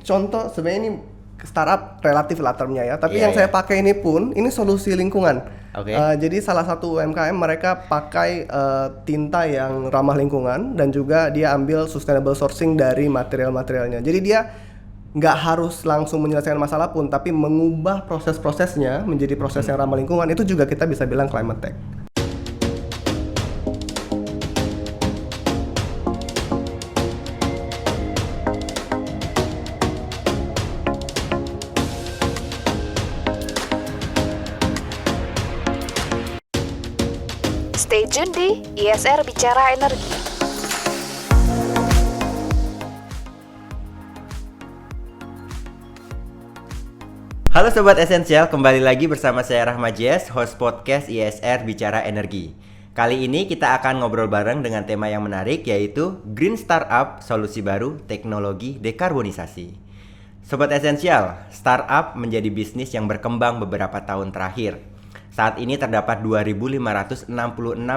contoh sebenarnya ini startup relatif lah termnya ya, tapi Iya, yang iya. saya pakai ini pun ini solusi lingkungan. Oke. Jadi salah satu UMKM mereka pakai tinta yang ramah lingkungan dan juga dia ambil sustainable sourcing dari material-materialnya. Jadi dia nggak harus langsung menyelesaikan masalah pun, tapi mengubah proses-prosesnya menjadi proses yang ramah lingkungan. Itu juga kita bisa bilang climate tech. Stay tune di ISR Bicara Energi. Halo Sobat Esensial, kembali lagi bersama saya Rahma Jess, host podcast ISR Bicara Energi. Kali ini kita akan ngobrol bareng dengan tema yang menarik, yaitu Green Startup, Solusi Baru Teknologi Dekarbonisasi. Sobat Esensial, startup menjadi bisnis yang berkembang beberapa tahun terakhir. Saat ini terdapat 2.566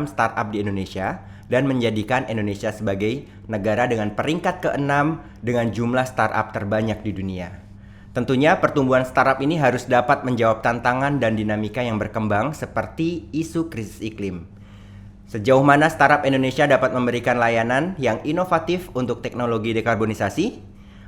startup di Indonesia dan menjadikan Indonesia sebagai negara dengan peringkat ke-6 dengan jumlah startup terbanyak di dunia. Tentunya pertumbuhan startup ini harus dapat menjawab tantangan dan dinamika yang berkembang seperti isu krisis iklim. Sejauh mana startup Indonesia dapat memberikan layanan yang inovatif untuk teknologi dekarbonisasi?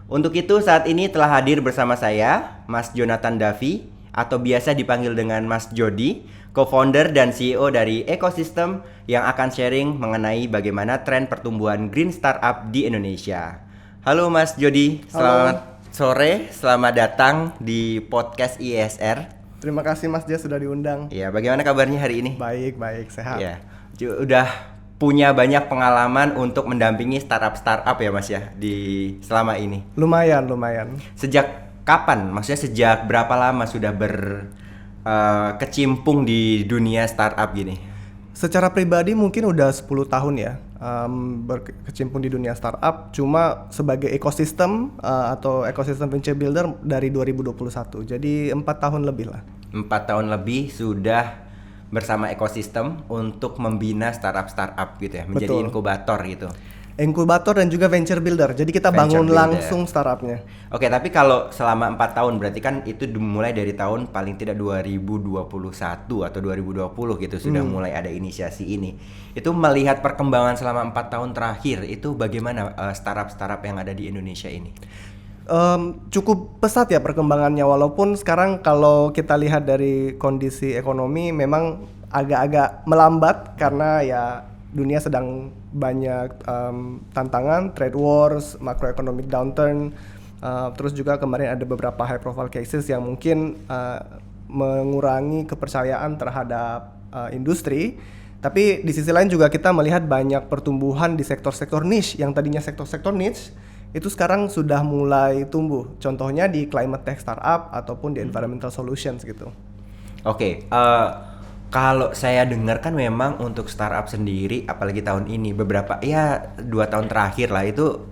Untuk itu saat ini telah hadir bersama saya, Mas Jonathan Davi, atau biasa dipanggil dengan Mas Jody, co-founder dan CEO dari Ecosystem yang akan sharing mengenai bagaimana tren pertumbuhan green startup di Indonesia. Halo Mas Jody, selamat sore, selamat datang di podcast ISR. Terima kasih Mas Jess sudah diundang. Ya, bagaimana kabarnya hari ini? Baik, sehat. Ya, udah punya banyak pengalaman untuk mendampingi startup ya Mas ya di selama ini. Lumayan. Sejak kapan? Maksudnya sejak berapa lama sudah berkecimpung di dunia startup gini? Secara pribadi mungkin udah 10 tahun ya berkecimpung di dunia startup, cuma sebagai ekosistem atau ekosistem venture builder dari 2021, jadi 4 tahun lebih lah. 4 tahun lebih sudah bersama ekosistem untuk membina startup gitu ya, menjadi inkubator gitu. Inkubator dan juga venture builder, jadi kita Venture bangun builder. langsung startupnya. Oke, tapi kalau selama 4 tahun berarti kan itu dimulai dari tahun paling tidak 2021 atau 2020 gitu sudah mulai ada inisiasi ini. Itu melihat perkembangan selama 4 tahun terakhir itu bagaimana startup yang ada di Indonesia ini? Cukup pesat ya perkembangannya, walaupun sekarang kalau kita lihat dari kondisi ekonomi memang agak-agak melambat karena ya dunia sedang banyak tantangan, trade wars, macroeconomic downturn, terus juga kemarin ada beberapa high profile cases yang mungkin mengurangi kepercayaan terhadap industri. Tapi di sisi lain juga kita melihat banyak pertumbuhan di sektor-sektor niche yang tadinya sektor-sektor niche itu sekarang sudah mulai tumbuh. Contohnya di climate tech startup ataupun di environmental solutions gitu. Oke, kalau saya dengar kan memang untuk startup sendiri, apalagi tahun ini beberapa 2 tahun terakhir lah itu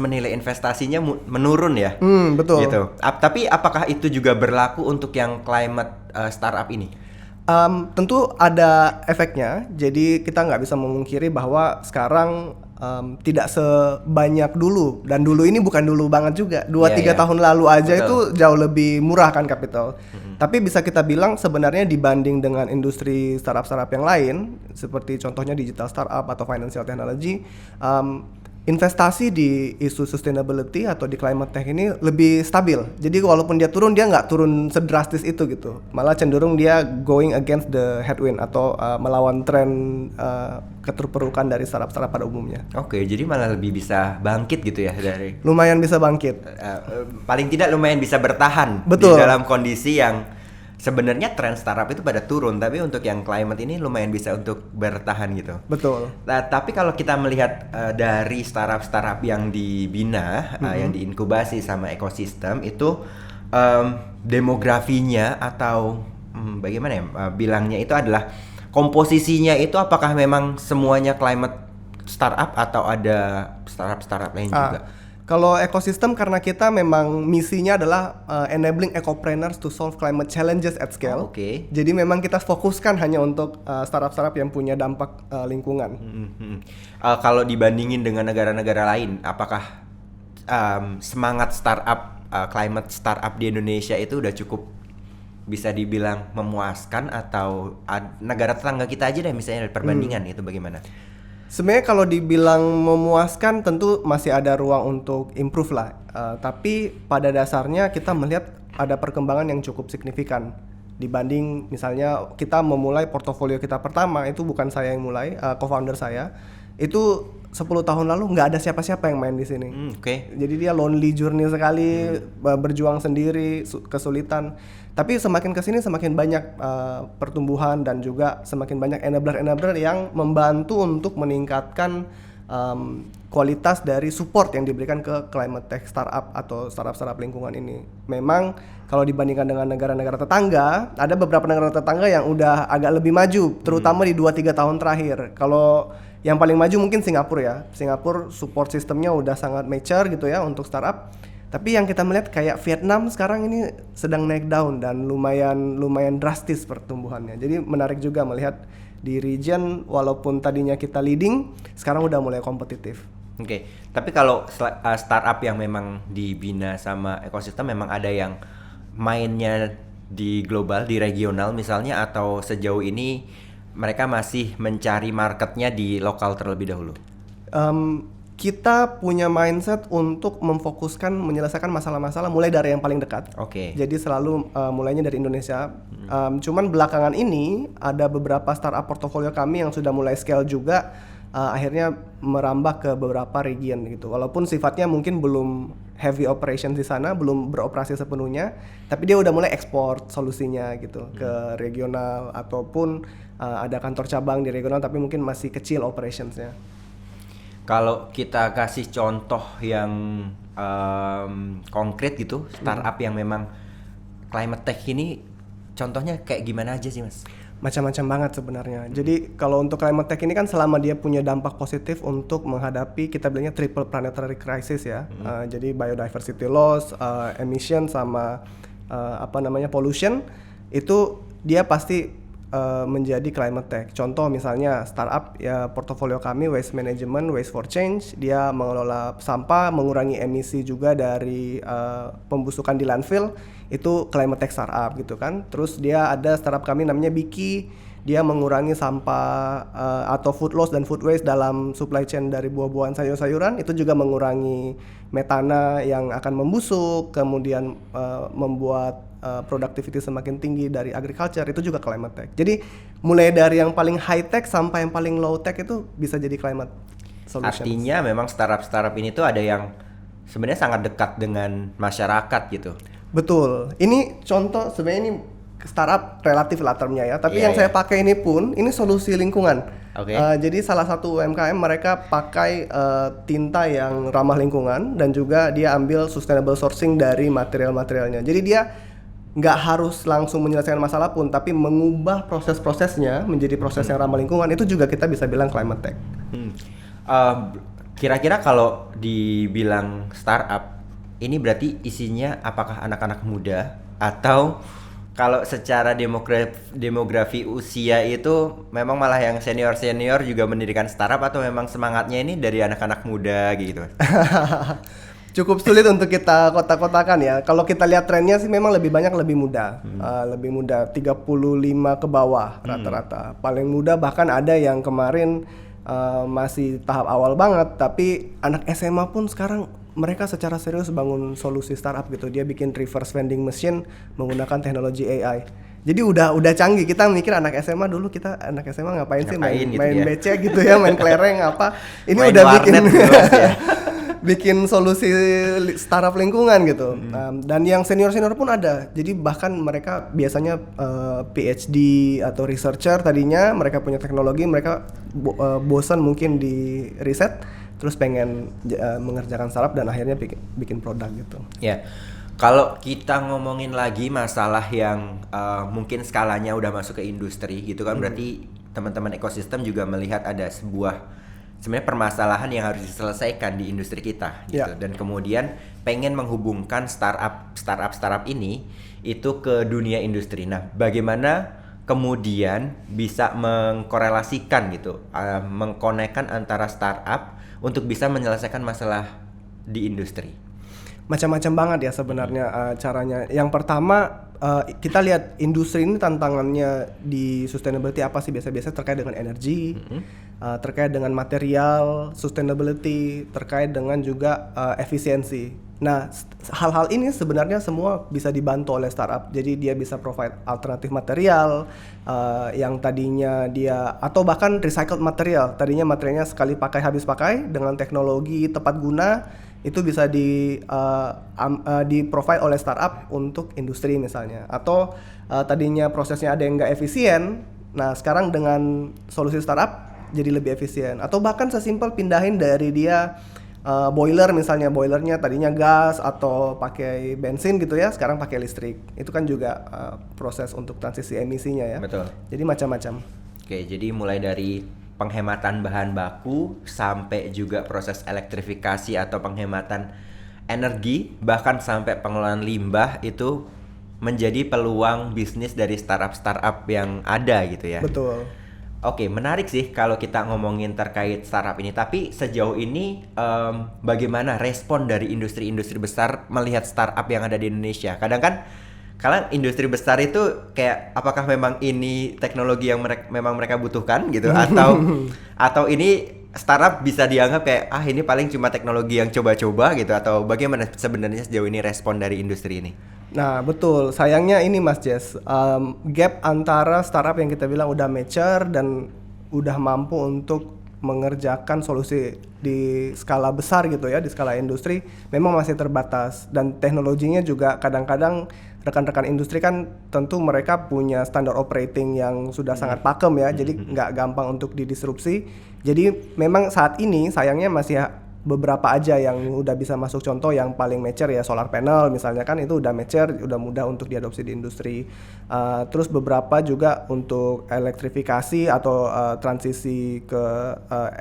nilai investasinya menurun ya. Betul. Gitu. Tapi apakah itu juga berlaku untuk yang climate startup ini? Tentu ada efeknya. Jadi kita nggak bisa memungkiri bahwa sekarang tidak sebanyak dulu, dan dulu ini bukan dulu banget juga. 2-3 tahun lalu aja Betul. itu jauh lebih murah kan kapital. Tapi bisa kita bilang sebenarnya dibanding dengan industri startup yang lain seperti contohnya digital startup atau financial technology, investasi di isu sustainability atau di climate tech ini lebih stabil. Jadi walaupun dia nggak turun sedrastis itu gitu. Malah cenderung dia going against the headwind atau melawan tren keterpurukan dari startup pada umumnya. Oke, jadi malah lebih bisa bangkit gitu ya dari Lumayan bisa bangkit. paling tidak lumayan bisa bertahan. Betul. Di dalam kondisi yang sebenarnya tren startup itu pada turun, tapi untuk yang climate ini lumayan bisa untuk bertahan gitu. Betul. Nah, tapi kalau kita melihat dari startup yang dibina, yang diinkubasi sama ekosistem itu demografinya atau bagaimana ya bilangnya itu adalah komposisinya itu apakah memang semuanya climate startup atau ada startup lain juga? Kalau ekosistem karena kita memang misinya adalah enabling ecopreneurs to solve climate challenges at scale. Oke. Jadi memang kita fokuskan hanya untuk startup-startup yang punya dampak lingkungan. Kalau dibandingin dengan negara-negara lain, apakah semangat startup, climate startup di Indonesia itu udah cukup bisa dibilang memuaskan, atau negara tetangga kita aja deh misalnya dari perbandingan itu bagaimana? Sebenarnya kalau dibilang memuaskan tentu masih ada ruang untuk improve lah. Tapi pada dasarnya kita melihat ada perkembangan yang cukup signifikan dibanding misalnya kita memulai portofolio kita pertama, itu bukan saya yang mulai, co-founder saya. Itu 10 tahun lalu nggak ada siapa-siapa yang main di sini. Oke. Jadi dia lonely journey sekali, berjuang sendiri, kesulitan. Tapi semakin kesini semakin banyak pertumbuhan dan juga semakin banyak enabler yang membantu untuk meningkatkan kualitas dari support yang diberikan ke climate tech startup atau startup lingkungan ini. Memang kalau dibandingkan dengan negara-negara tetangga, ada beberapa negara tetangga yang udah agak lebih maju, terutama di 2-3 tahun terakhir. Kalau yang paling maju mungkin Singapura ya. Singapura support sistemnya udah sangat mature gitu ya untuk startup. Tapi yang kita melihat kayak Vietnam sekarang ini sedang naik daun dan lumayan drastis pertumbuhannya. Jadi menarik juga melihat di region walaupun tadinya kita leading, sekarang udah mulai kompetitif. Oke. Tapi kalau startup yang memang dibina sama ekosistem, memang ada yang mainnya di global, di regional misalnya, atau sejauh ini mereka masih mencari marketnya di lokal terlebih dahulu? Kita punya mindset untuk memfokuskan menyelesaikan masalah-masalah mulai dari yang paling dekat. Oke. Jadi selalu mulainya dari Indonesia. Cuman belakangan ini ada beberapa startup portofolio kami yang sudah mulai scale juga, akhirnya merambah ke beberapa region gitu. Walaupun sifatnya mungkin belum heavy operation di sana, belum beroperasi sepenuhnya, tapi dia udah mulai ekspor solusinya gitu ke regional, ataupun ada kantor cabang di regional tapi mungkin masih kecil operationsnya. Kalau kita kasih contoh yang konkret gitu, startup yang memang climate tech ini, contohnya kayak gimana aja sih Mas? Macam-macam banget sebenarnya. Jadi kalau untuk climate tech ini kan selama dia punya dampak positif untuk menghadapi, kita bilangnya triple planetary crisis ya. Jadi biodiversity loss, emission sama pollution, itu dia pasti menjadi climate tech. Contoh misalnya startup ya, portofolio kami Waste Management, Waste for Change, dia mengelola sampah, mengurangi emisi juga dari pembusukan di landfill, itu climate tech startup gitu kan. Terus dia ada startup kami namanya Biki, dia mengurangi sampah atau food loss dan food waste dalam supply chain dari buah-buahan, sayur-sayuran, itu juga mengurangi metana yang akan membusuk, kemudian membuat productivity semakin tinggi dari agriculture, itu juga climate tech. Jadi mulai dari yang paling high tech sampai yang paling low tech itu bisa jadi climate solutions. Artinya memang startup ini tuh ada yang sebenarnya sangat dekat dengan masyarakat gitu. Betul. Ini contoh, sebenarnya ini startup relatif lah termnya ya, tapi yang saya pakai ini pun ini solusi lingkungan. Oke. Jadi salah satu UMKM mereka pakai tinta yang ramah lingkungan dan juga dia ambil sustainable sourcing dari material-materialnya. Jadi dia nggak harus langsung menyelesaikan masalah pun, tapi mengubah proses-prosesnya menjadi proses yang ramah lingkungan, itu juga kita bisa bilang climate tech. Kira-kira kalau dibilang startup, ini berarti isinya apakah anak-anak muda, atau kalau secara demografi usia itu memang malah yang senior-senior juga mendirikan startup, atau memang semangatnya ini dari anak-anak muda gitu? Cukup sulit untuk kita kotak-kotakan ya. Kalau kita lihat trennya sih memang lebih banyak lebih muda. Lebih muda 35 ke bawah rata-rata. Paling muda bahkan ada yang kemarin masih tahap awal banget, tapi anak SMA pun sekarang mereka secara serius bangun solusi startup gitu. Dia bikin reverse vending machine menggunakan teknologi AI. Jadi udah canggih. Kita mikir anak SMA dulu, kita anak SMA ngapain sih main ya? BC gitu ya, main kelereng apa. Ini main udah bikin gitu, ya. bikin solusi startup lingkungan gitu. Dan yang senior-senior pun ada. Jadi bahkan mereka biasanya PhD atau researcher tadinya, mereka punya teknologi, mereka bosan mungkin di riset, terus pengen mengerjakan startup dan akhirnya bikin produk gitu. Ya, kalau kita ngomongin lagi masalah yang mungkin skalanya udah masuk ke industri gitu kan, berarti teman-teman ekosistem juga melihat ada sebuah sebenarnya permasalahan yang harus diselesaikan di industri kita gitu. Dan kemudian pengen menghubungkan startup ini itu ke dunia industri. Nah, bagaimana kemudian bisa mengkorelasikan gitu, mengkonekkan antara startup untuk bisa menyelesaikan masalah di industri? Macam-macam banget ya sebenarnya caranya. Yang pertama kita lihat industri ini tantangannya di sustainability apa sih, biasa-biasa terkait dengan energi, terkait dengan material, sustainability, terkait dengan juga efisiensi. Nah, hal-hal ini sebenarnya semua bisa dibantu oleh startup. Jadi dia bisa provide alternatif material yang tadinya dia, atau bahkan recycled material. Tadinya materialnya sekali pakai habis pakai, dengan teknologi tepat guna itu bisa di provide oleh startup untuk industri misalnya. Atau tadinya prosesnya ada yang nggak efisien, nah sekarang dengan solusi startup jadi lebih efisien. Atau bahkan sesimpel pindahin dari dia boiler misalnya, boilernya tadinya gas atau pakai bensin gitu ya, sekarang pakai listrik. Itu kan juga proses untuk transisi emisinya ya. Betul. Jadi macam-macam. Oke, jadi mulai dari penghematan bahan baku sampai juga proses elektrifikasi atau penghematan energi, bahkan sampai pengelolaan limbah itu menjadi peluang bisnis dari startup-startup yang ada gitu ya. Betul. Oke, menarik sih kalau kita ngomongin terkait startup ini. Tapi sejauh ini bagaimana respon dari industri-industri besar melihat startup yang ada di Indonesia? Kadang kan industri besar itu kayak apakah memang ini teknologi yang memang mereka butuhkan gitu atau ini startup bisa dianggap kayak ini paling cuma teknologi yang coba-coba gitu, atau bagaimana sebenarnya sejauh ini respon dari industri ini? Nah betul, sayangnya ini Mas Jess, gap antara startup yang kita bilang udah mature dan udah mampu untuk mengerjakan solusi di skala besar gitu ya, di skala industri memang masih terbatas. Dan teknologinya juga kadang-kadang rekan-rekan industri kan tentu mereka punya standar operating yang sudah sangat pakem ya, jadi nggak gampang untuk didisrupsi. Jadi memang saat ini sayangnya masih beberapa aja yang udah bisa masuk. Contoh yang paling mature ya solar panel misalnya, kan itu udah mature, udah mudah untuk diadopsi di industri. Terus beberapa juga untuk elektrifikasi atau transisi ke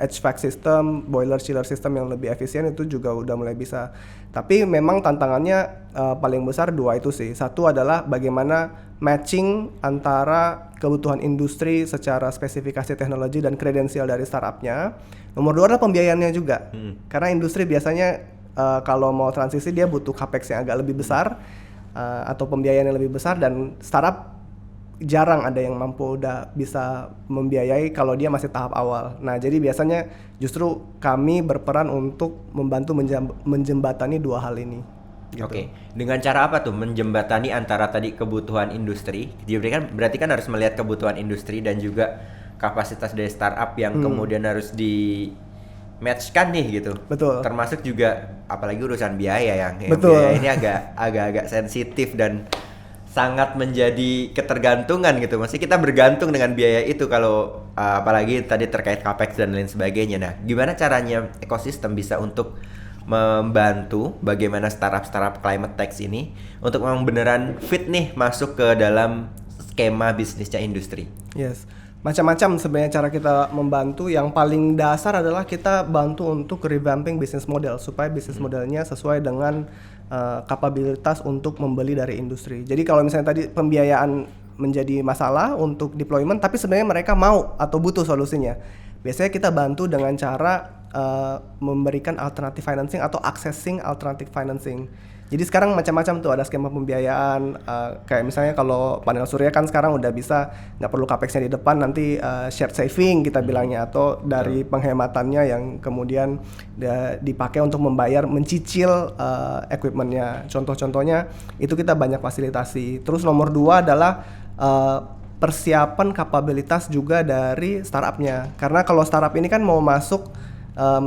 HVAC system, boiler chiller system yang lebih efisien itu juga udah mulai bisa. Tapi memang tantangannya paling besar dua itu sih. Satu adalah bagaimana matching antara kebutuhan industri secara spesifikasi teknologi dan kredensial dari startupnya. Nomor dua adalah pembiayaannya juga. Karena industri biasanya kalau mau transisi dia butuh capex yang agak lebih besar atau pembiayaan yang lebih besar, dan startup jarang ada yang mampu udah bisa membiayai kalau dia masih tahap awal. Nah, jadi biasanya justru kami berperan untuk membantu menjembatani dua hal ini. Gitu. Oke, dengan cara apa tuh menjembatani antara tadi kebutuhan industri? Berarti kan harus melihat kebutuhan industri dan juga kapasitas dari startup yang kemudian harus di matchkan nih gitu. Betul. Termasuk juga apalagi urusan biaya yang Betul. biaya ini agak sensitif dan sangat menjadi ketergantungan gitu. Maksudnya kita bergantung dengan biaya itu kalau apalagi tadi terkait capex dan lain sebagainya. Nah, gimana caranya ekosistem bisa untuk membantu bagaimana startup climate tech ini untuk memang beneran fit nih masuk ke dalam skema bisnisnya industri? Yes. Macam-macam sebenarnya cara kita membantu. Yang paling dasar adalah kita bantu untuk revamping business model supaya bisnis modelnya sesuai dengan kapabilitas untuk membeli dari industri. Jadi kalau misalnya tadi pembiayaan menjadi masalah untuk deployment, tapi sebenarnya mereka mau atau butuh solusinya, biasanya kita bantu dengan cara memberikan alternative financing atau accessing alternative financing. Jadi sekarang macam-macam tuh, ada skema pembiayaan kayak misalnya kalau panel surya kan sekarang udah bisa nggak perlu capex-nya di depan, nanti shared saving kita bilangnya, atau dari penghematannya yang kemudian dipakai untuk mencicil equipment-nya. Contoh-contohnya itu kita banyak fasilitasi. Terus nomor dua adalah persiapan kapabilitas juga dari startup-nya. Karena kalau startup ini kan mau masuk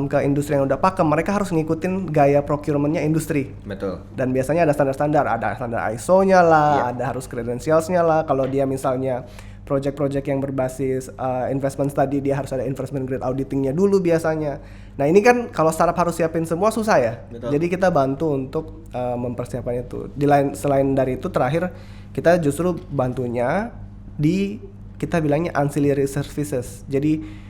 ke industri yang udah pakem, mereka harus ngikutin gaya procurement-nya industri. Betul. Dan biasanya ada standar-standar, ada standar ISO-nya lah, ada harus credentials-nya lah. Kalau dia misalnya project-project yang berbasis investment study, dia harus ada investment grade auditing-nya dulu biasanya. Nah ini kan kalau startup harus siapin semua susah ya. Betul. Jadi kita bantu untuk mempersiapkan itu. Selain dari itu, terakhir kita justru bantunya kita bilangnya ancillary services. Jadi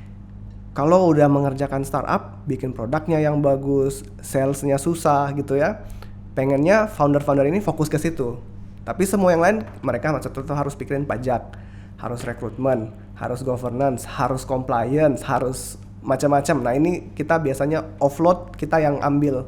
kalau udah mengerjakan startup, bikin produknya yang bagus, salesnya susah gitu ya, pengennya founder-founder ini fokus ke situ. Tapi semua yang lain mereka tetap harus pikirin pajak, harus rekrutmen, harus governance, harus compliance, harus macam-macam. Nah ini kita biasanya offload, kita yang ambil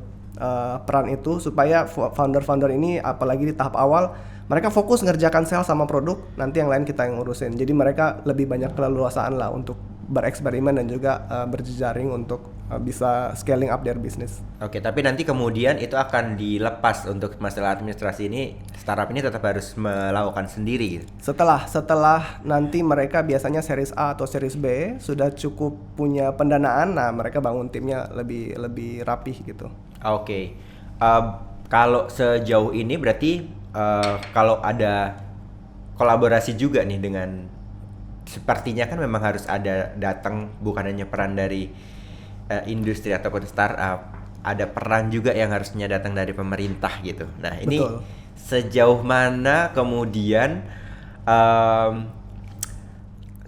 peran itu supaya founder-founder ini apalagi di tahap awal mereka fokus ngerjakan sales sama produk, nanti yang lain kita yang ngurusin. Jadi mereka lebih banyak keleluasaan lah untuk bereksperimen dan juga berjejaring untuk bisa scaling up their business. Oke, tapi nanti kemudian itu akan dilepas untuk masalah administrasi ini, startup ini tetap harus melakukan sendiri gitu. Setelah nanti mereka biasanya series A atau series B sudah cukup punya pendanaan, nah mereka bangun timnya lebih rapih gitu. Oke. Kalau sejauh ini berarti kalau ada kolaborasi juga nih dengan, sepertinya kan memang harus ada datang bukan hanya peran dari industri ataupun startup, ada peran juga yang harusnya datang dari pemerintah gitu. Nah ini Betul. Sejauh mana kemudian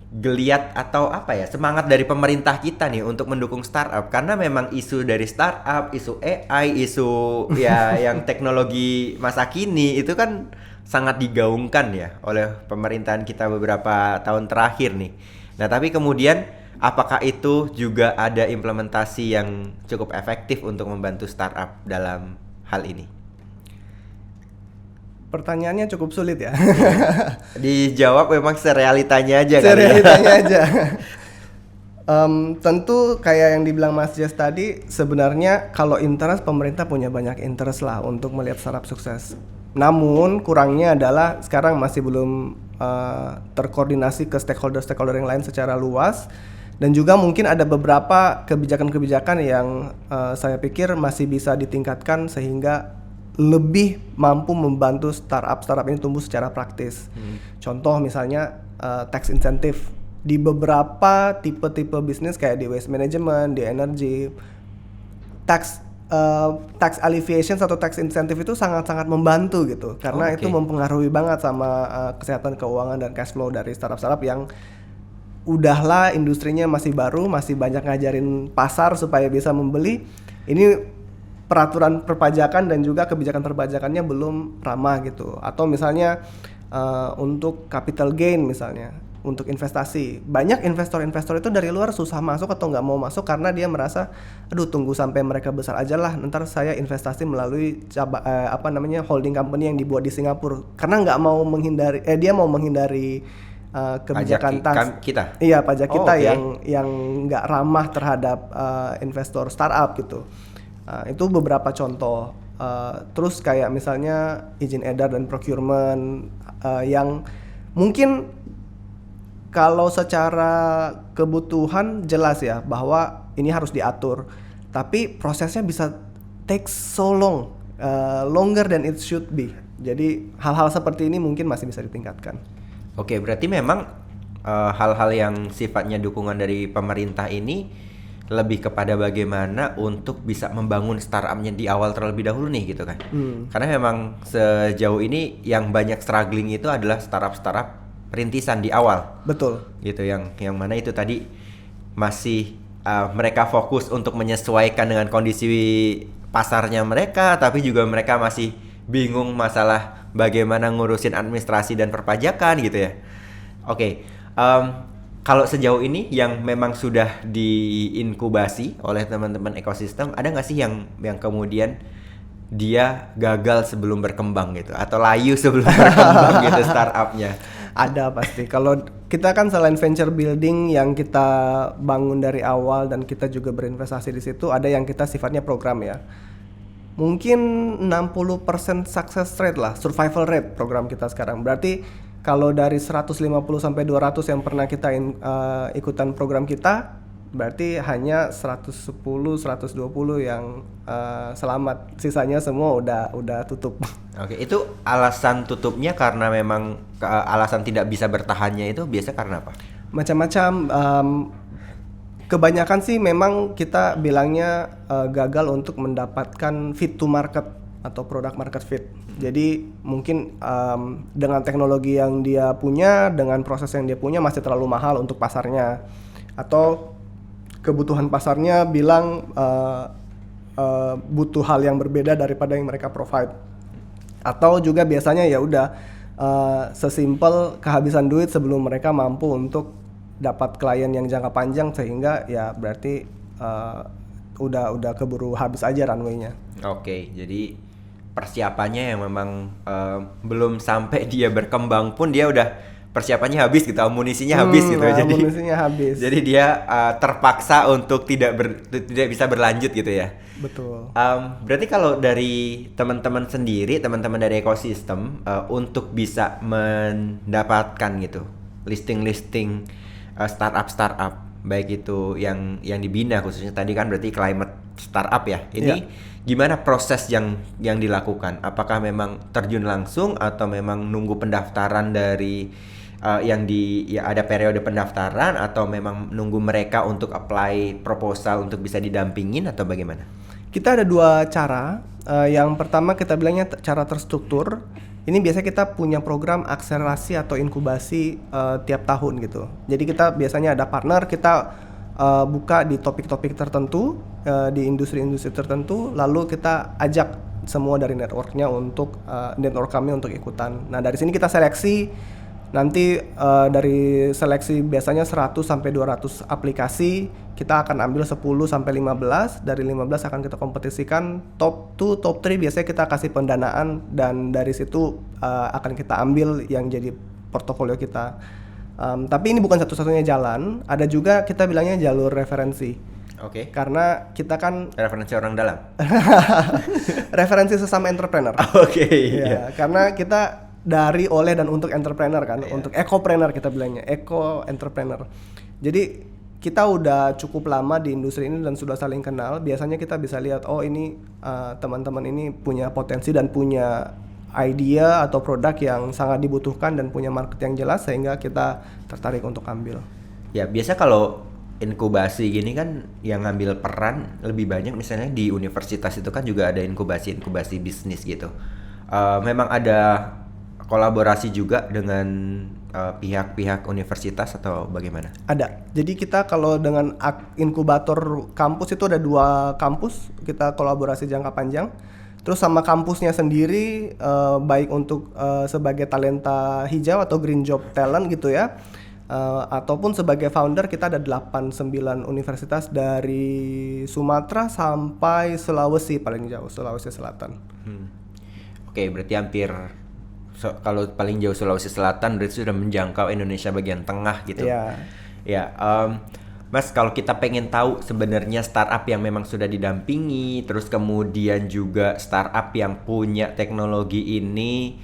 geliat atau apa ya, semangat dari pemerintah kita nih untuk mendukung startup, karena memang isu dari startup, isu AI, isu ya yang teknologi masa kini itu kan sangat digaungkan ya oleh pemerintahan kita beberapa tahun terakhir nih. Nah, tapi kemudian apakah itu juga ada implementasi yang cukup efektif untuk membantu startup dalam hal ini? Pertanyaannya cukup sulit ya. Dijawab memang serealitanya aja kali ya. Serealitanya aja. Tentu kayak yang dibilang Mas Jess tadi, sebenarnya kalau interest, pemerintah punya banyak interest lah untuk melihat startup sukses. Namun kurangnya adalah sekarang masih belum terkoordinasi ke stakeholder yang lain secara luas, dan juga mungkin ada beberapa kebijakan-kebijakan yang saya pikir masih bisa ditingkatkan sehingga lebih mampu membantu startup ini tumbuh secara praktis. Contoh misalnya tax incentive di beberapa tipe-tipe bisnis kayak di waste management, di energy, tax alleviation atau tax incentive itu sangat-sangat membantu gitu, karena itu mempengaruhi banget sama kesehatan keuangan dan cash flow dari startup yang udahlah industrinya masih baru, masih banyak ngajarin pasar supaya bisa membeli. Ini peraturan perpajakan dan juga kebijakan perpajakannya belum ramah gitu. Atau misalnya untuk capital gain misalnya, untuk investasi. Banyak investor-investor itu dari luar susah masuk atau nggak mau masuk karena dia merasa, aduh tunggu sampai mereka besar aja lah, ntar saya investasi melalui holding company yang dibuat di Singapura. Karena nggak mau menghindari, dia mau menghindari kebijakan tax kita. Iya, pajak kita yang nggak ramah terhadap investor startup gitu. Itu beberapa contoh. Terus kayak misalnya izin edar dan procurement yang mungkin kalau secara kebutuhan jelas ya bahwa ini harus diatur, tapi prosesnya bisa take so long, longer than it should be. Jadi hal-hal seperti ini mungkin masih bisa ditingkatkan. Oke, berarti memang hal-hal yang sifatnya dukungan dari pemerintah ini lebih kepada bagaimana untuk bisa membangun startupnya di awal terlebih dahulu nih gitu kan. Karena memang sejauh ini yang banyak struggling itu adalah startup perintisan di awal. Betul. Gitu, yang mana itu tadi masih mereka fokus untuk menyesuaikan dengan kondisi pasarnya mereka, tapi juga mereka masih bingung masalah bagaimana ngurusin administrasi dan perpajakan gitu ya. Oke. Kalau sejauh ini yang memang sudah diinkubasi oleh teman-teman ekosistem, ada nggak sih yang kemudian dia gagal sebelum berkembang gitu, atau layu sebelum berkembang gitu startupnya? Ada pasti. Kalau kita kan selain venture building yang kita bangun dari awal dan kita juga berinvestasi di situ, ada yang kita sifatnya program ya. Mungkin 60% success rate lah, survival rate program kita sekarang. Berarti kalau dari 150 sampai 200 yang pernah kita ikutan program kita, berarti hanya 110, 120 yang selamat. Sisanya semua udah tutup. Oke, itu alasan tutupnya karena memang alasan tidak bisa bertahannya itu biasa karena apa? Macam-macam. Kebanyakan sih memang kita bilangnya gagal untuk mendapatkan fit to market atau product market fit. Jadi mungkin dengan teknologi yang dia punya, dengan proses yang dia punya masih terlalu mahal untuk pasarnya, atau kebutuhan pasarnya bilang butuh hal yang berbeda daripada yang mereka provide. Atau juga biasanya ya udah sesimpel kehabisan duit sebelum mereka mampu untuk dapat klien yang jangka panjang, sehingga ya berarti udah keburu habis aja runway-nya. Oke, jadi persiapannya yang memang belum sampai dia berkembang pun dia udah persiapannya habis gitu, amunisinya habis gitu. Jadi Amunisinya habis. jadi dia terpaksa untuk tidak bisa berlanjut gitu ya. Betul. Berarti kalau dari teman-teman sendiri, teman-teman dari ekosistem untuk bisa mendapatkan gitu listing startup baik itu yang dibina khususnya tadi kan berarti climate startup ya. Ini gimana proses yang dilakukan? Apakah memang terjun langsung atau memang nunggu pendaftaran dari ada periode pendaftaran atau memang nunggu mereka untuk apply proposal untuk bisa didampingin atau bagaimana? Kita ada dua cara. Yang pertama kita bilangnya cara terstruktur. Ini biasanya kita punya program akselerasi atau inkubasi tiap tahun gitu. Jadi kita biasanya ada partner, kita buka di topik-topik tertentu, di industri-industri tertentu, lalu kita ajak semua dari network kami untuk ikutan. Nah dari sini kita seleksi. Nanti dari seleksi biasanya 100 sampai 200 aplikasi, kita akan ambil 10 sampai 15. Dari 15 akan kita kompetisikan top 2, top 3 biasanya kita kasih pendanaan dan dari situ akan kita ambil yang jadi portofolio kita. Tapi ini bukan satu-satunya jalan, ada juga kita bilangnya jalur referensi. Oke. Karena kita kan Referensi orang dalam. referensi sesama entrepreneur. Oke. Ya, karena kita dari, oleh, dan untuk entrepreneur kan, untuk ekopreneur kita bilangnya, eco entrepreneur. Jadi kita udah cukup lama di industri ini dan sudah saling kenal. Biasanya kita bisa lihat, oh ini teman-teman ini punya potensi dan punya idea atau produk yang sangat dibutuhkan dan punya market yang jelas sehingga kita tertarik untuk ambil. Ya biasa kalau inkubasi gini kan yang ngambil peran lebih banyak misalnya di universitas itu kan juga ada inkubasi bisnis gitu. Memang ada kolaborasi juga dengan pihak-pihak universitas atau bagaimana? Ada. Jadi kita kalau dengan inkubator kampus itu ada 2 kampus kita kolaborasi jangka panjang. Terus sama kampusnya sendiri baik untuk sebagai talenta hijau atau green job talent gitu ya. Ataupun sebagai founder kita ada 8-9 universitas dari Sumatera sampai Sulawesi paling jauh, Sulawesi Selatan. Oke, berarti hampir kalau paling jauh Sulawesi Selatan berarti sudah menjangkau Indonesia bagian tengah gitu. Iya. Ya, Mas kalau kita pengen tahu sebenarnya startup yang memang sudah didampingi, terus kemudian juga startup yang punya teknologi ini,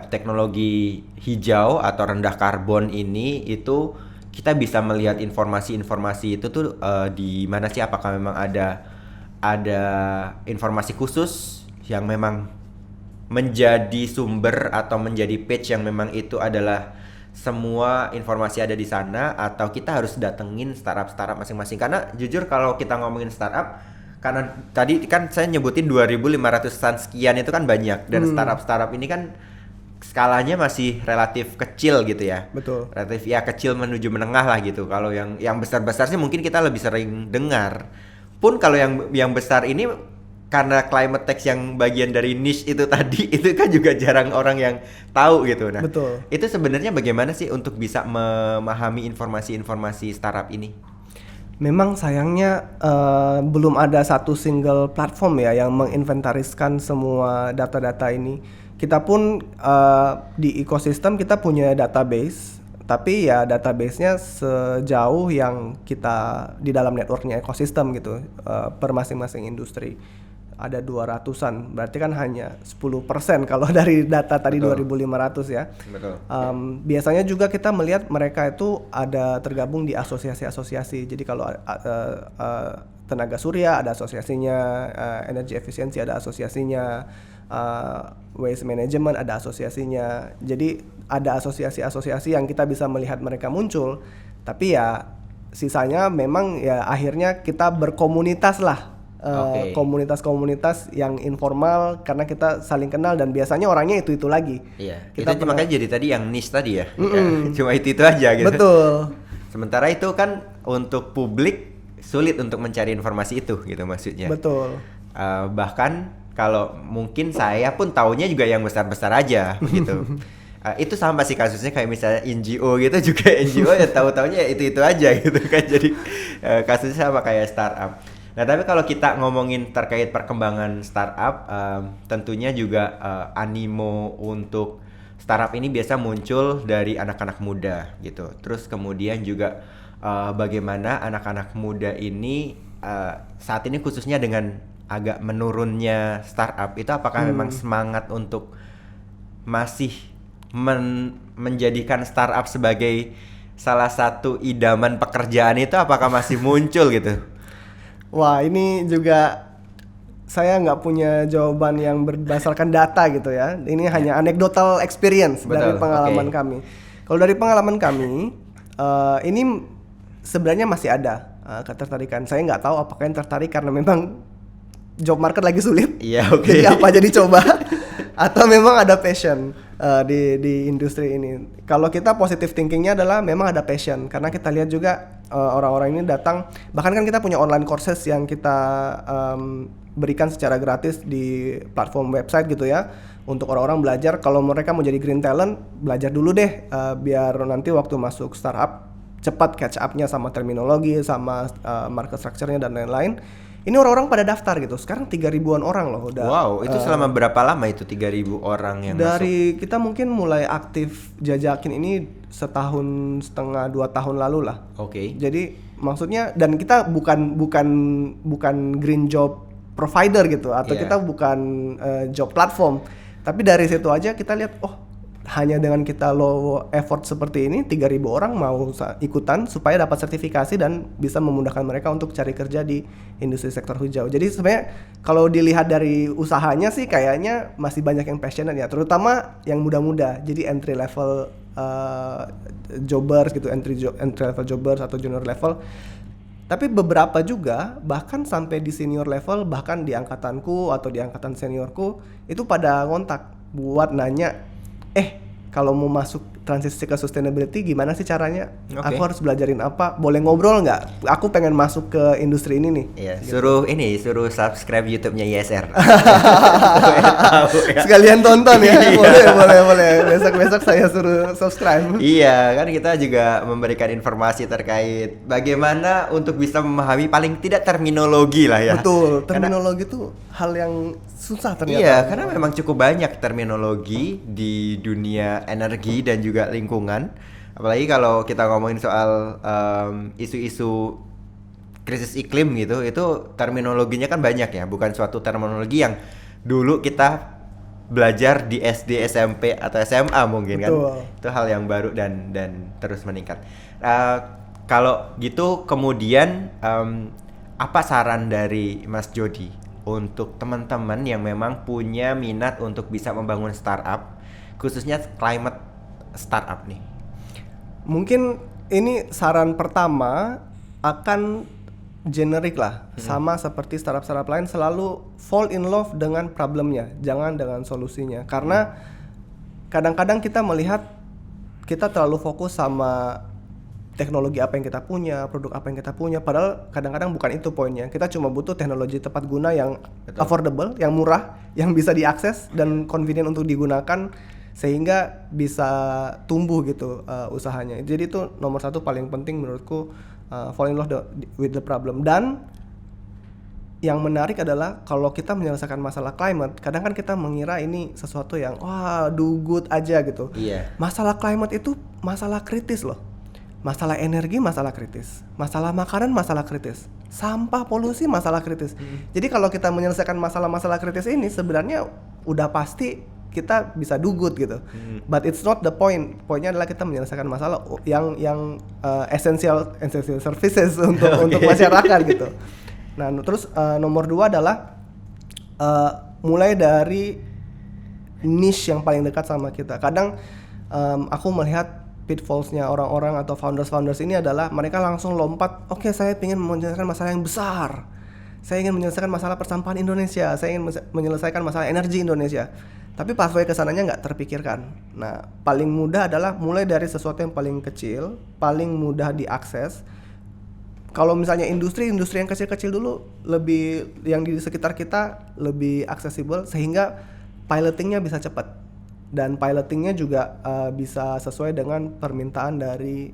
teknologi hijau atau rendah karbon ini, itu kita bisa melihat informasi-informasi itu tuh di mana sih? Apakah memang ada informasi khusus yang memang menjadi sumber atau menjadi page yang memang itu adalah semua informasi ada di sana, atau kita harus datengin startup masing-masing? Karena jujur kalau kita ngomongin startup, karena tadi kan saya nyebutin 2.500-an sekian itu kan banyak, dan startup ini kan skalanya masih relatif kecil gitu ya. Betul. Relatif ya kecil menuju menengah lah gitu. Kalau yang besar-besar sih mungkin kita lebih sering dengar. Pun kalau yang besar ini karena climate tech yang bagian dari niche itu tadi itu kan juga jarang orang yang tahu gitu. Nah, betul. Itu sebenarnya bagaimana sih untuk bisa memahami informasi-informasi startup ini? Memang sayangnya belum ada satu single platform ya yang menginventariskan semua data-data ini. Kita pun di ekosistem kita punya database, tapi ya database-nya sejauh yang kita di dalam networknya ekosistem gitu, per masing-masing industri. Ada 200-an, berarti kan hanya 10% kalau dari data tadi. Betul. 2.500 ya. Betul. Biasanya juga kita melihat mereka itu ada tergabung di asosiasi-asosiasi. Jadi kalau tenaga surya ada asosiasinya, energi efisiensi ada asosiasinya, waste management ada asosiasinya. Jadi ada asosiasi-asosiasi yang kita bisa melihat mereka muncul. Tapi ya sisanya memang ya akhirnya kita berkomunitas lah. Komunitas-komunitas yang informal karena kita saling kenal dan biasanya orangnya itu lagi. Iya. Itu makanya jadi tadi yang niche tadi ya. Cuma itu aja gitu. Betul. Sementara itu kan untuk publik sulit untuk mencari informasi itu gitu maksudnya. Betul. Bahkan kalau mungkin saya pun taunya juga yang besar-besar aja gitu. Itu sama sih kasusnya kayak misalnya NGO gitu juga. NGO ya tahu-taunya ya itu aja gitu kan. Jadi kasusnya sama kayak startup. Nah, tapi kalau kita ngomongin terkait perkembangan startup, tentunya juga animo untuk startup ini biasa muncul dari anak-anak muda gitu. Terus kemudian juga bagaimana anak-anak muda ini saat ini khususnya dengan agak menurunnya startup itu apakah memang semangat untuk masih menjadikan startup sebagai salah satu idaman pekerjaan itu apakah masih muncul gitu? Wah, ini juga saya nggak punya jawaban yang berdasarkan data gitu ya. Ini hanya anecdotal experience dari Betul, pengalaman oke. kami. Kalau dari pengalaman kami, ini sebenarnya masih ada ketertarikan. Saya nggak tahu apakah yang tertarik karena memang job market lagi sulit. Iya, oke. Jadi apa jadi coba atau memang ada passion di industri ini. Kalau kita positive thinkingnya adalah memang ada passion karena kita lihat juga orang-orang ini datang, bahkan kan kita punya online courses yang kita berikan secara gratis di platform website gitu ya untuk orang-orang belajar. Kalau mereka mau jadi green talent, belajar dulu deh biar nanti waktu masuk startup cepat catch up-nya sama terminologi, sama market structure-nya dan lain-lain. Ini orang-orang pada daftar gitu. Sekarang 3.000-an orang loh udah. Wow, itu selama berapa lama itu 3.000 orang yang masuk? Dari kita mungkin mulai aktif jajakin ini 1,5 tahun 2 tahun lalu lah. Oke. Jadi maksudnya dan kita bukan green job provider gitu atau Iya. kita bukan job platform. Tapi dari situ aja kita lihat hanya dengan kita low effort seperti ini 3.000 orang mau ikutan supaya dapat sertifikasi dan bisa memudahkan mereka untuk cari kerja di industri sektor hijau. Jadi sebenarnya kalau dilihat dari usahanya sih kayaknya masih banyak yang passionate ya, terutama yang muda-muda. Jadi entry level jobbers gitu, entry level jobbers atau junior level. Tapi beberapa juga bahkan sampai di senior level, bahkan di angkatanku atau di angkatan seniorku itu pada ngontak buat nanya, kalau mau masuk transisi ke sustainability gimana sih caranya? Oke. Aku harus belajarin apa? Boleh ngobrol nggak? Aku pengen masuk ke industri ini nih. Iya, Gitu. suruh subscribe YouTube-nya ISR. Sekalian tonton ya. Iya. Boleh. Besok saya suruh subscribe. Iya, kan kita juga memberikan informasi terkait bagaimana untuk bisa memahami paling tidak terminologi lah ya. Betul, Karena- terminologi itu hal yang susah ternyata. Iya, karena memang cukup banyak terminologi di dunia energi dan juga lingkungan. Apalagi kalau kita ngomongin soal isu-isu krisis iklim gitu, itu terminologinya kan banyak ya, bukan suatu terminologi yang dulu kita belajar di SD, SMP atau SMA mungkin kan. Betul. Itu hal yang baru dan terus meningkat. Kalau gitu kemudian apa saran dari Mas Jody untuk teman-teman yang memang punya minat untuk bisa membangun startup, khususnya climate startup nih? Mungkin ini saran pertama akan generik lah, sama seperti startup-startup lain, selalu fall in love dengan problemnya, jangan dengan solusinya. Karena kadang-kadang kita melihat kita terlalu fokus sama teknologi apa yang kita punya, produk apa yang kita punya, padahal kadang-kadang bukan itu poinnya. Kita cuma butuh teknologi tepat guna yang affordable, yang murah, yang bisa diakses dan convenient untuk digunakan sehingga bisa tumbuh gitu usahanya. Jadi itu nomor satu paling penting menurutku, fall in love with the problem. Dan yang menarik adalah kalau kita menyelesaikan masalah climate, kadang kan kita mengira ini sesuatu yang do good aja gitu. Iya. Masalah climate itu masalah kritis loh. Masalah energi masalah kritis, masalah makanan masalah kritis, sampah polusi masalah kritis. Jadi kalau kita menyelesaikan masalah-masalah kritis ini sebenarnya udah pasti kita bisa do good gitu. But it's not the point. Poinnya adalah kita menyelesaikan masalah yang essential services untuk masyarakat gitu. Nah, terus nomor 2 adalah mulai dari niche yang paling dekat sama kita. Kadang aku melihat pitfallsnya orang-orang atau founders ini adalah mereka langsung lompat, oke, saya ingin menyelesaikan masalah yang besar, saya ingin menyelesaikan masalah persampahan Indonesia, saya ingin menyelesaikan masalah energi Indonesia, tapi pathway kesananya nggak terpikirkan. Nah, paling mudah adalah mulai dari sesuatu yang paling kecil, paling mudah diakses. Kalau misalnya industri yang kecil-kecil dulu, lebih yang di sekitar kita lebih aksesibel sehingga pilotingnya bisa cepat. Dan pilotingnya juga bisa sesuai dengan permintaan dari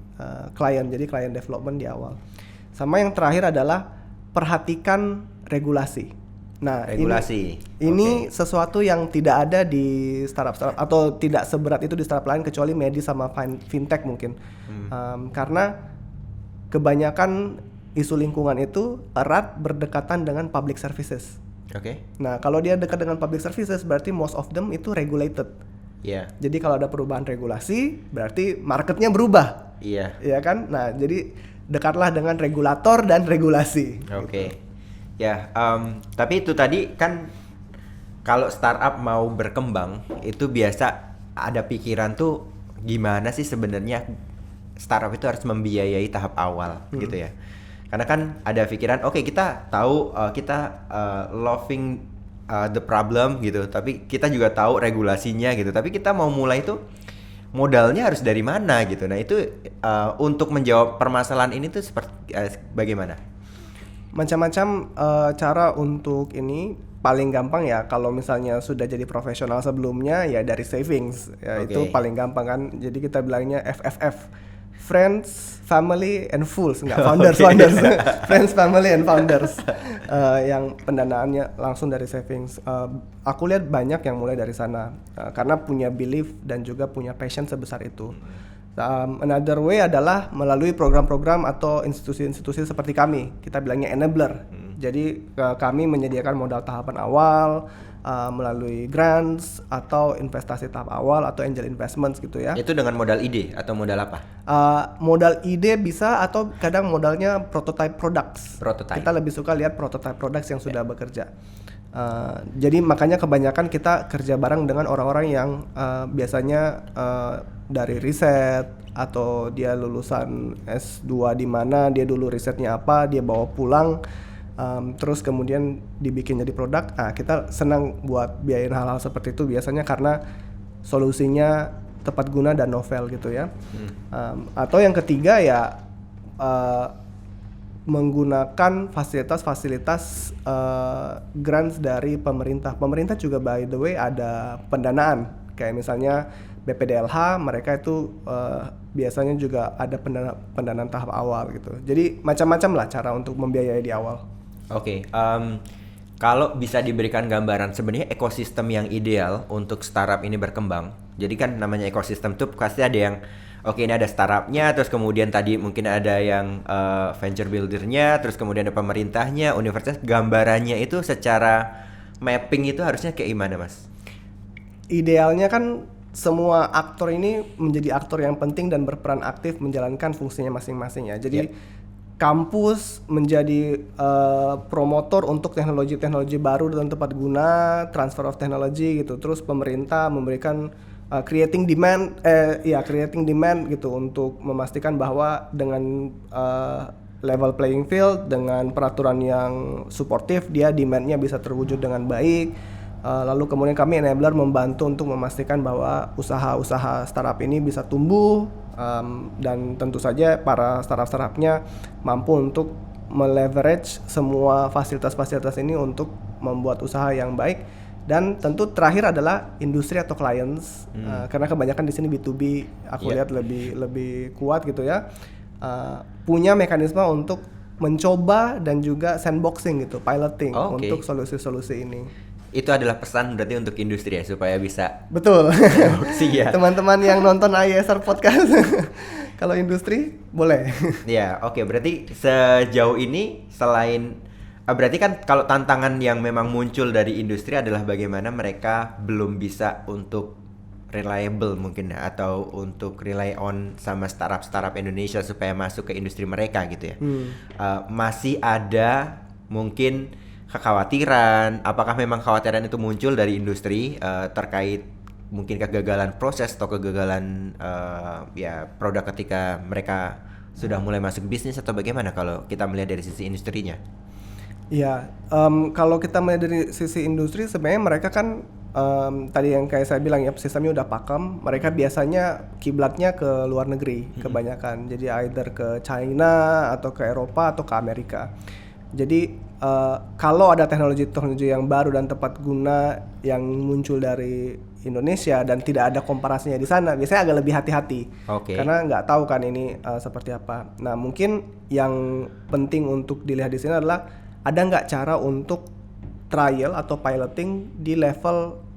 klien, jadi client development di awal. Sama yang terakhir adalah perhatikan regulasi. Nah, Regulasi. ini sesuatu yang tidak ada di startup atau tidak seberat itu di startup lain kecuali medis sama fintech mungkin. Karena kebanyakan isu lingkungan itu erat berdekatan dengan public services. Oke. Nah, kalau dia dekat dengan public services berarti most of them itu regulated. Iya. Jadi kalau ada perubahan regulasi berarti marketnya berubah. Iya. Iya kan? Nah, jadi dekatlah dengan regulator dan regulasi. Oke. Ya, tapi itu tadi kan kalau startup mau berkembang itu biasa ada pikiran tuh gimana sih sebenarnya startup itu harus membiayai tahap awal gitu ya. Karena kan ada pikiran, oke, kita tahu kita loving the problem gitu, tapi kita juga tahu regulasinya gitu. Tapi kita mau mulai itu modalnya harus dari mana gitu. Nah itu untuk menjawab permasalahan ini tuh seperti bagaimana? Macam-macam cara untuk ini. Paling gampang ya kalau misalnya sudah jadi profesional sebelumnya ya dari savings ya. Itu paling gampang kan. Jadi kita bilangnya FFF, friends, family, and fools, enggak founders. Friends, family, and founders. Yang pendanaannya langsung dari savings. Aku lihat banyak yang mulai dari sana karena punya belief dan juga punya passion sebesar itu. Another way adalah melalui program-program atau institusi-institusi seperti kami. Kita bilangnya enabler. Jadi kami menyediakan modal tahapan awal melalui grants atau investasi tahap awal atau angel investments gitu ya. Itu dengan modal ide atau modal apa? Modal ide bisa atau kadang modalnya prototype products. Kita lebih suka lihat prototype products yang sudah bekerja. Jadi makanya kebanyakan kita kerja bareng dengan orang-orang yang biasanya dari riset atau dia lulusan S2 di mana, dia dulu risetnya apa, dia bawa pulang, terus kemudian dibikin jadi produk. Kita senang buat biayain hal-hal seperti itu biasanya karena solusinya tepat guna dan novel gitu ya. Atau yang ketiga ya menggunakan fasilitas-fasilitas grants dari pemerintah. Pemerintah juga by the way ada pendanaan. Kayak misalnya BPDLH, mereka itu biasanya juga ada pendanaan tahap awal gitu. Jadi macam-macam lah cara untuk membiayai di awal. Oke, kalau bisa diberikan gambaran sebenarnya ekosistem yang ideal untuk startup ini berkembang. Jadi kan namanya ekosistem tuh pasti ada yang oke, ini ada startupnya, terus kemudian tadi mungkin ada yang venture buildernya, terus kemudian ada pemerintahnya, universitas. Gambarannya itu secara mapping itu harusnya kayak gimana, Mas? Idealnya kan semua aktor ini menjadi aktor yang penting dan berperan aktif menjalankan fungsinya masing-masing ya. Jadi kampus menjadi promotor untuk teknologi-teknologi baru dan tepat guna, transfer of technology gitu. Terus pemerintah memberikan creating demand gitu untuk memastikan bahwa dengan level playing field, dengan peraturan yang suportif, dia demand-nya bisa terwujud dengan baik. Lalu kemudian kami enabler membantu untuk memastikan bahwa usaha-usaha startup ini bisa tumbuh, dan tentu saja para startup-startupnya mampu untuk meleverage semua fasilitas-fasilitas ini untuk membuat usaha yang baik. Dan tentu terakhir adalah industri atau clients, karena kebanyakan di sini B2B aku lihat lebih kuat gitu ya, punya mekanisme untuk mencoba dan juga sandboxing gitu, piloting untuk solusi-solusi ini. Itu adalah pesan berarti untuk industri ya, supaya bisa betul. Ya. Teman-teman yang nonton IESR podcast kalau industri boleh. Ya, oke. Berarti sejauh ini selain berarti kan kalau tantangan yang memang muncul dari industri adalah bagaimana mereka belum bisa untuk reliable mungkin ya, atau untuk rely on sama startup Indonesia supaya masuk ke industri mereka gitu ya. Masih ada mungkin kekhawatiran, apakah memang kekhawatiran itu muncul dari industri terkait mungkin kegagalan proses atau kegagalan produk ketika mereka sudah mulai masuk bisnis, atau bagaimana kalau kita melihat dari sisi industrinya? Ya, kalau kita melihat dari sisi industri sebenarnya mereka kan tadi yang kayak saya bilang ya, sistemnya udah pakem. Mereka biasanya kiblatnya ke luar negeri kebanyakan, jadi either ke China atau ke Eropa atau ke Amerika. Jadi kalau ada teknologi yang baru dan tepat guna yang muncul dari Indonesia dan tidak ada komparasinya di sana, biasanya agak lebih hati-hati. Karena nggak tahu kan ini seperti apa. Nah, mungkin yang penting untuk dilihat di sini adalah ada nggak cara untuk trial atau piloting di level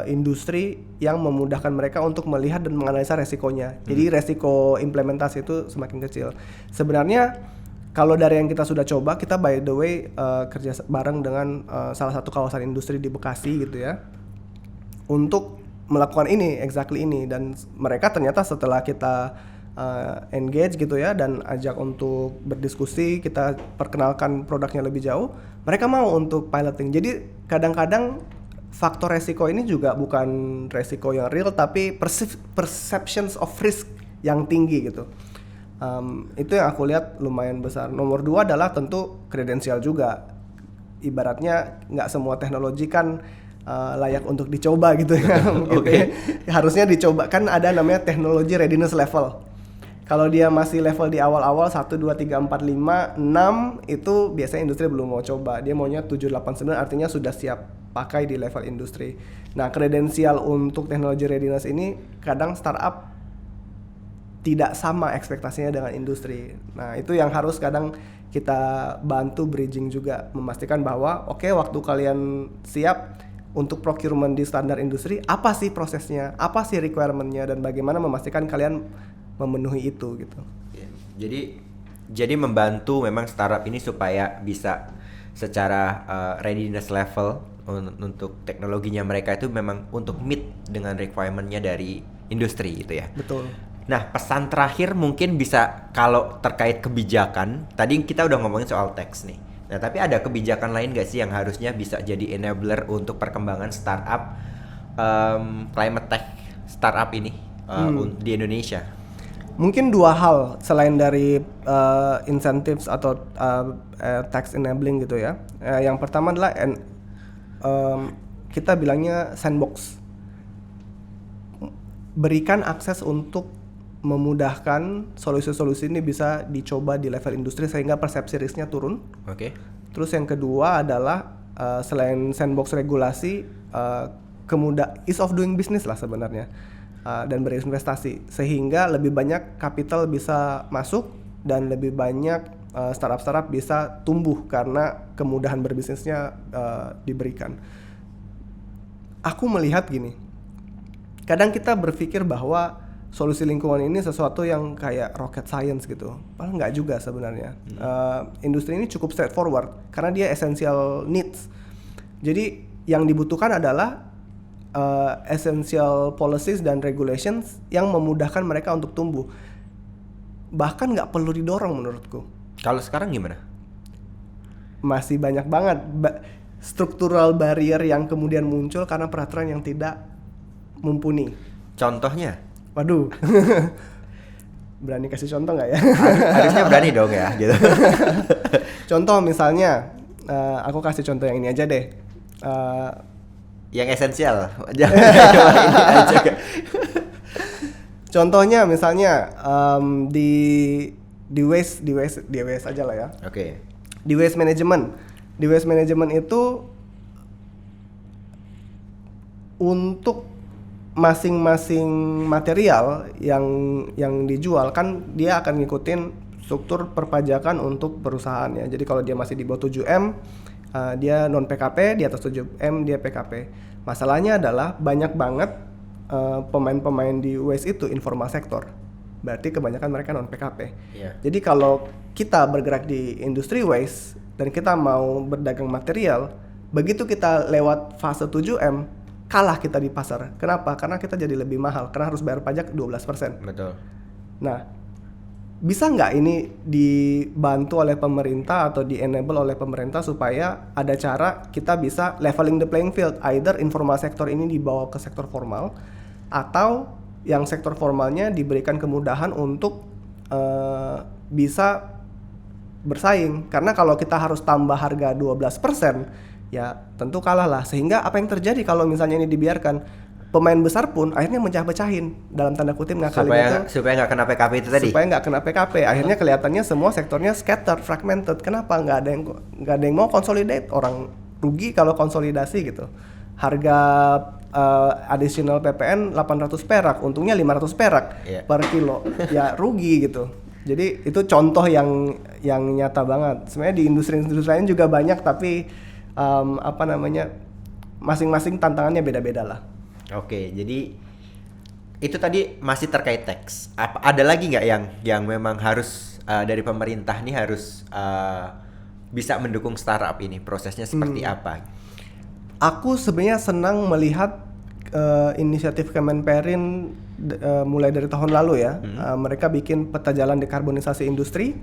industri yang memudahkan mereka untuk melihat dan menganalisa resikonya. Jadi resiko implementasi itu semakin kecil. Sebenarnya kalau dari yang kita sudah coba, kita by the way kerja bareng dengan salah satu kawasan industri di Bekasi gitu ya, untuk melakukan ini, exactly ini. Dan mereka ternyata setelah kita engage gitu ya dan ajak untuk berdiskusi, kita perkenalkan produknya lebih jauh, mereka mau untuk piloting. Jadi kadang-kadang faktor resiko ini juga bukan resiko yang real, tapi perceptions of risk yang tinggi gitu. Itu yang aku lihat lumayan besar. Nomor 2 adalah tentu kredensial juga. Ibaratnya nggak semua teknologi kan layak untuk dicoba gitu ya. Oke. Harusnya dicoba, kan ada namanya teknologi readiness level. Kalau dia masih level di awal-awal 1, 2, 3, 4, 5, 6 itu biasanya industri belum mau coba. Dia maunya 7, 8, 9 artinya sudah siap pakai di level industri. Nah, kredensial untuk teknologi readiness ini kadang startup tidak sama ekspektasinya dengan industri. Nah, itu yang harus kadang kita bantu bridging juga, memastikan bahwa oke, waktu kalian siap untuk procurement di standar industri, apa sih prosesnya, apa sih requirement-nya, dan bagaimana memastikan kalian memenuhi itu gitu. Jadi membantu memang startup ini supaya bisa secara readiness level untuk teknologinya mereka itu memang untuk meet dengan requirement-nya dari industri gitu ya. Betul. Nah, pesan terakhir mungkin bisa kalau terkait kebijakan. Tadi kita udah ngomongin soal tax nih. Nah, tapi ada kebijakan lain gak sih yang harusnya bisa jadi enabler untuk perkembangan startup climate tech startup ini di Indonesia? Mungkin 2 hal selain dari incentives atau tax enabling gitu ya. Yang pertama adalah kita bilangnya sandbox. Berikan akses untuk memudahkan solusi-solusi ini bisa dicoba di level industri sehingga persepsi risknya turun. Oke. Terus yang kedua adalah selain sandbox regulasi, ease of doing business lah sebenarnya, dan berinvestasi sehingga lebih banyak capital bisa masuk dan lebih banyak startup bisa tumbuh karena kemudahan berbisnisnya diberikan. Aku melihat gini, kadang kita berpikir bahwa solusi lingkungan ini sesuatu yang kayak rocket science gitu, padahal nggak juga sebenarnya. Industri ini cukup straightforward karena dia essential needs. Jadi yang dibutuhkan adalah essential policies dan regulations yang memudahkan mereka untuk tumbuh. Bahkan nggak perlu didorong menurutku. Kalau sekarang gimana? Masih banyak banget struktural barrier yang kemudian muncul karena peraturan yang tidak mumpuni. Contohnya? Waduh, berani kasih contoh nggak ya? Harusnya berani dong ya, gitu. Contoh misalnya, aku kasih contoh yang ini aja deh. Yang esensial, jangan ini aja. Contohnya misalnya di waste aja lah ya. Oke. Di waste management itu untuk masing-masing material yang dijual kan dia akan ngikutin struktur perpajakan untuk perusahaan ya. Jadi kalau dia masih di bawah 7M, dia non PKP, di atas 7M dia PKP. Masalahnya adalah banyak banget pemain-pemain di waste itu informal sektor. Berarti kebanyakan mereka non PKP. Yeah. Jadi kalau kita bergerak di industri waste dan kita mau berdagang material, begitu kita lewat fase 7M, kalah kita di pasar. Kenapa? Karena kita jadi lebih mahal, karena harus bayar pajak 12%. Betul. Nah, bisa nggak ini dibantu oleh pemerintah atau di-enable oleh pemerintah supaya ada cara kita bisa leveling the playing field, either informal sektor ini dibawa ke sektor formal atau yang sektor formalnya diberikan kemudahan untuk bisa bersaing. Karena kalau kita harus tambah harga 12%, ya tentu kalah lah. Sehingga apa yang terjadi kalau misalnya ini dibiarkan? Pemain besar pun akhirnya mecah-pecahin, dalam tanda kutip ngakalin itu supaya nggak kena PKP itu tadi. Supaya nggak kena PKP. Akhirnya kelihatannya semua sektornya scattered, fragmented. Kenapa? Nggak ada yang mau consolidate. Orang rugi kalau konsolidasi gitu. Harga additional PPN 800 perak, untungnya 500 perak per kilo. Ya rugi gitu. Jadi itu contoh yang yang nyata banget. Sebenarnya di industri-industri lain juga banyak, tapi masing-masing tantangannya beda-beda lah. Oke, jadi itu tadi masih terkait teks. Ada lagi nggak yang memang harus dari pemerintah nih harus bisa mendukung startup ini? Prosesnya seperti apa? Aku sebenarnya senang melihat inisiatif Kemenperin mulai dari tahun lalu ya. Mereka bikin peta jalan dekarbonisasi industri,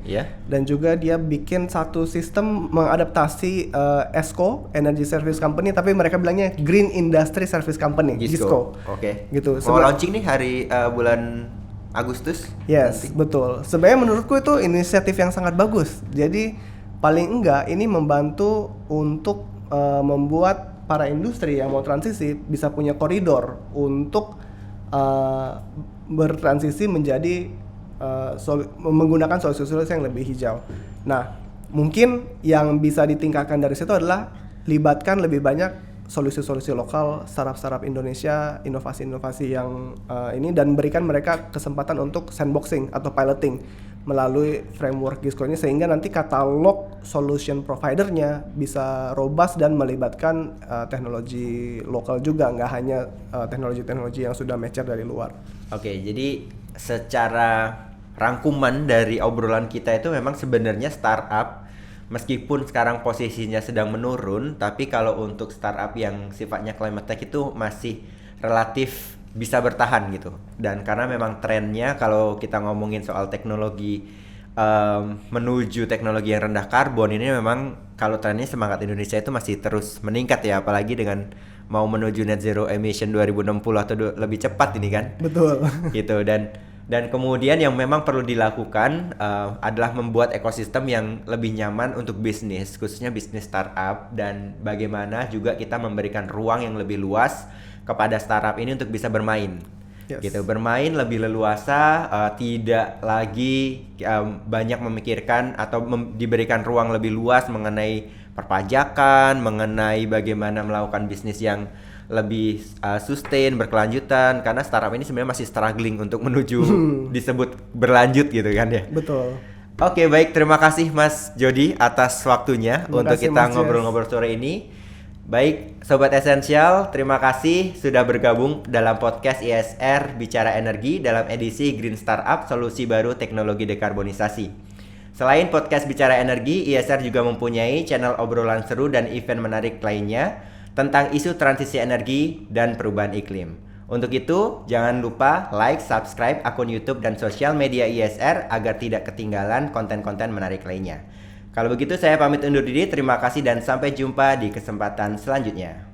dan juga dia bikin satu sistem mengadaptasi ESCO, Energy Service Company, tapi mereka bilangnya Green Industry Service Company, GISCO. Oke. Gitu. Mau launching nih hari bulan Agustus? Yes, nanti. betul. Sebenarnya menurutku itu inisiatif yang sangat bagus. Jadi paling enggak ini membantu untuk membuat para industri yang mau transisi bisa punya koridor untuk bertransisi menjadi menggunakan solusi-solusi yang lebih hijau. Nah, mungkin yang bisa ditingkatkan dari situ adalah libatkan lebih banyak solusi-solusi lokal, startup-startup Indonesia, inovasi-inovasi yang ini, dan berikan mereka kesempatan untuk sandboxing atau piloting melalui framework GISCO ini, sehingga nanti katalog solution providernya bisa robust dan melibatkan teknologi lokal juga, nggak hanya teknologi-teknologi yang sudah mature dari luar. Oke, jadi secara rangkuman dari obrolan kita itu memang sebenarnya startup meskipun sekarang posisinya sedang menurun, tapi kalau untuk startup yang sifatnya climate tech itu masih relatif bisa bertahan gitu. Dan karena memang trennya kalau kita ngomongin soal teknologi menuju teknologi yang rendah karbon ini, memang kalau trennya semangat Indonesia itu masih terus meningkat ya, apalagi dengan mau menuju net zero emission 2060 atau lebih cepat ini kan. Betul. Gitu. Dan kemudian yang memang perlu dilakukan adalah membuat ekosistem yang lebih nyaman untuk bisnis, khususnya bisnis startup, dan bagaimana juga kita memberikan ruang yang lebih luas kepada startup ini untuk bisa bermain. Yes. Gitu, bermain lebih leluasa, tidak lagi banyak memikirkan atau diberikan ruang lebih luas mengenai perpajakan, mengenai bagaimana melakukan bisnis yang lebih sustain, berkelanjutan, karena startup ini sebenarnya masih struggling untuk menuju disebut berlanjut gitu kan ya. Betul. Oke, baik, terima kasih Mas Jody atas waktunya untuk kita ngobrol-ngobrol sore ini. Baik, Sobat Esensial, terima kasih sudah bergabung dalam podcast ISR Bicara Energi dalam edisi Green Startup, Solusi Baru Teknologi Dekarbonisasi. Selain podcast Bicara Energi, ISR juga mempunyai channel obrolan seru dan event menarik lainnya tentang isu transisi energi dan perubahan iklim. Untuk itu, jangan lupa like, subscribe akun YouTube dan sosial media ISR agar tidak ketinggalan konten-konten menarik lainnya. Kalau begitu saya pamit undur diri, terima kasih dan sampai jumpa di kesempatan selanjutnya.